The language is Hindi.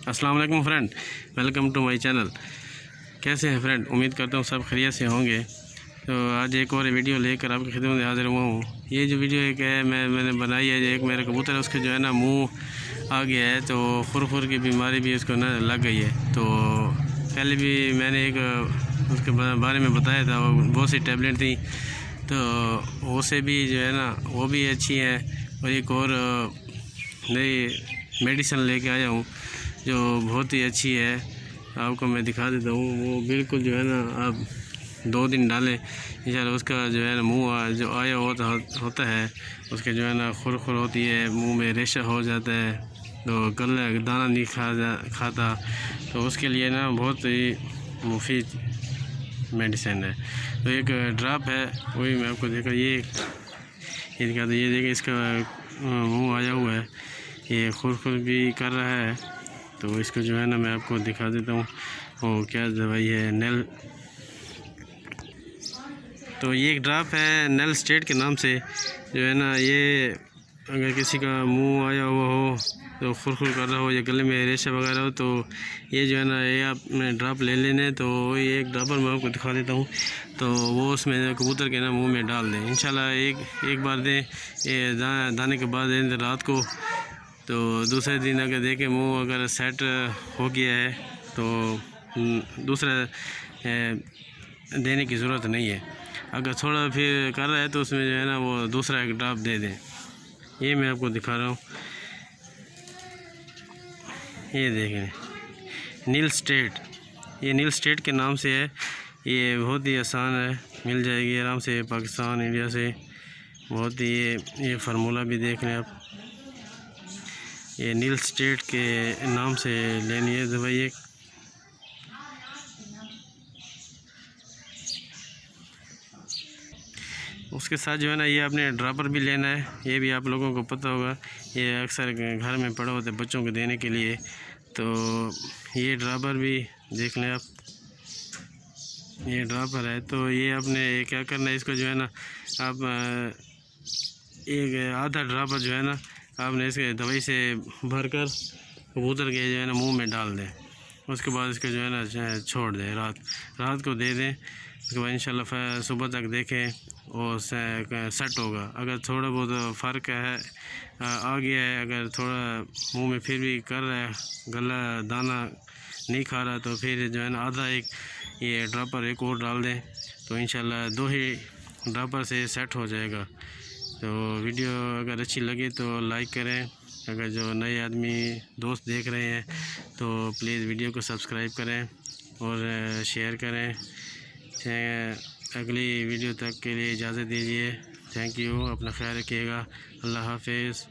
अस्सलाम वालेकुम friend, welcome to my channel. कैसे हैं फ्रेंड? उम्मीद करता हूँ सब खैरियत से होंगे। तो आज एक और वीडियो लेकर आपकी खिदमत में हाजिर हुआ हूँ। ये जो वीडियो एक है मैंने बनाई है, एक मेरा कबूतर है, उसके जो है ना मुंह आ गया है, तो खुर की बीमारी भी उसको ना लग गई है। तो पहले भी मैंने एक उसके बारे में बताया था, बहुत सी टैबलेट थी, तो उससे भी जो है ना वो भी अच्छी है। और एक और नई मेडिसिन लेके आया हूँ जो बहुत ही अच्छी है, आपको मैं दिखा देता हूँ। वो बिल्कुल जो है ना आप 2 दिन डालें इंशाल्लाह, उसका जो है ना मुँह जो आया होता है, उसके जो है ना खुर होती है, मुंह में रेशा हो जाता है, तो गला दाना नहीं खाता, तो उसके लिए ना बहुत ही मुफीद मेडिसिन है। तो एक ड्रॉप है, वही मैं आपको देखा, ये दिखा दो। ये देखिए, इसका मुंह आया हुआ है, ये खुर भी कर रहा है, तो इसको जो है ना मैं आपको दिखा देता हूँ वो क्या दवाई है। नेल, तो ये एक ड्रॉप है नेल स्टेट के नाम से, जो है ना ये अगर किसी का मुंह आया हुआ हो, तो खुर कर रहा हो, या गले में रेशा वगैरह हो, तो ये जो है ना ये आप ड्रॉप ले लेने। तो ये एक ड्रॉपर मैं आपको दिखा देता हूँ, तो वो उसमें कबूतर के ना मुंह में डाल दें इंशाल्लाह। एक बार दें, ये दाने के बाद दें रात को, तो दूसरे दिन अगर देखें मुंह अगर सेट हो गया है, तो दूसरा देने की ज़रूरत नहीं है। अगर थोड़ा फिर कर रहा है, तो उसमें जो है ना वो दूसरा एक ड्रॉप दे दें। ये मैं आपको दिखा रहा हूँ, ये देखें नील स्टेट, ये नील स्टेट के नाम से है। ये बहुत ही आसान है, मिल जाएगी आराम से पाकिस्तान इंडिया से। बहुत ही ये फार्मूला भी देख लें आप, ये नील स्टेट के नाम से लेनी है दवाई एक। उसके साथ जो है ना ये आपने ड्रॉपर भी लेना है, ये भी आप लोगों को पता होगा, ये अक्सर घर में पड़ा होता है बच्चों को देने के लिए। तो ये ड्रॉपर भी देख लें आप, ये ड्रॉपर है। तो ये आपने क्या करना है, इसको जो है ना आप एक आधा ड्रॉपर जो है ना आपने इसके दवाई से भरकर कबूतर के जो है ना मुंह में डाल दें। उसके बाद इसको जो है ना छोड़ दें, रात को दे दें। उसके बाद इंशाल्लाह सुबह तक देखें और सेट होगा। अगर थोड़ा बहुत फ़र्क है आ गया है, अगर थोड़ा मुंह में फिर भी कर रहा है, गला दाना नहीं खा रहा, तो फिर जो है ना आधा एक ये ड्रॉपर एक और डाल दें, तो इंशाल्लाह 2 ही ड्रॉपर से सेट हो जाएगा। तो वीडियो अगर अच्छी लगे तो लाइक करें, अगर जो नए आदमी दोस्त देख रहे हैं तो प्लीज़ वीडियो को सब्सक्राइब करें और शेयर करें। अगली वीडियो तक के लिए इजाज़त दीजिए। थैंक यू, अपना ख्याल रखिएगा। अल्लाह हाफिज़।